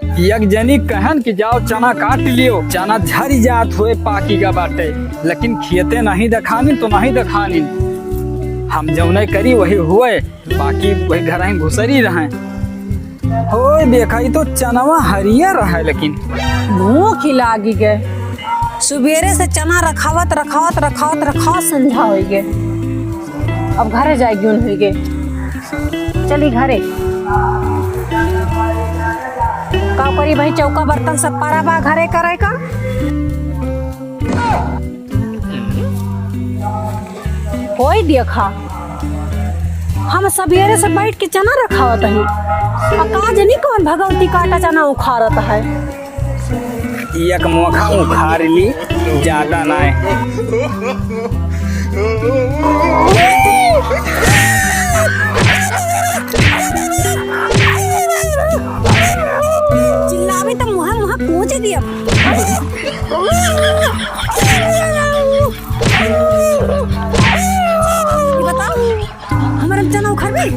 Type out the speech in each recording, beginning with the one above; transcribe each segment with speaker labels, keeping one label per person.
Speaker 1: एक जनी कहन कि जाओ चना काट लियो, चना झरी जात हुए पाकी का बाटे, लेकिन खेते नहीं दखानी तो नहीं दखानी। हम जौने करी वही हुए, बाकी वही घर ही घुसरी रहे। हो देखा तो चनावा हरिया रहा, लेकिन
Speaker 2: भूख ही लागी गए। सुबेरे से चना रखावत रखावत रखावत रखावत संध्या हो गए। अब घरे जाएगी उन हुई गए। चली घरे का करी भाई, चौका बर्तन सब पारा बा घरे करे का। होई देखा हम सवेरे से बैठ के चना रखावत है, काज नहीं कौन भगवती काटा चना उखाड़त है।
Speaker 1: एक मोखा उखाड़ ली, ज्यादा नहीं।
Speaker 2: चिल्लावे तो मुहा मुहा पूछ दिया। बताओ हमारे चना उखाड़ गई।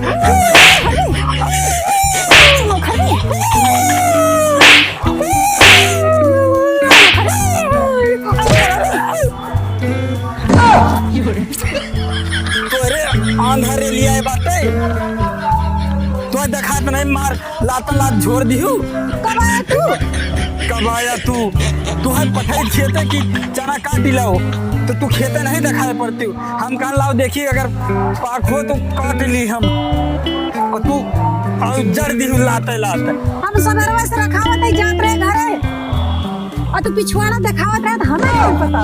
Speaker 1: अंधारे लिया बाटे तो देखा नहीं, मार लात लात छोड़ दियो। कब आया तू है पठाई खेते की चना काट लाओ, तो तू खेते नहीं दिखाई पड़ती। हम कहा लाओ देखिए, अगर पाक हो तो काट ली हम, और तू जड़ दी लाते लाते।
Speaker 2: हम सवेरे से रखावत है जात रहे घरे, और तू पिछवाड़ा दिखावत रहे, हमें पता।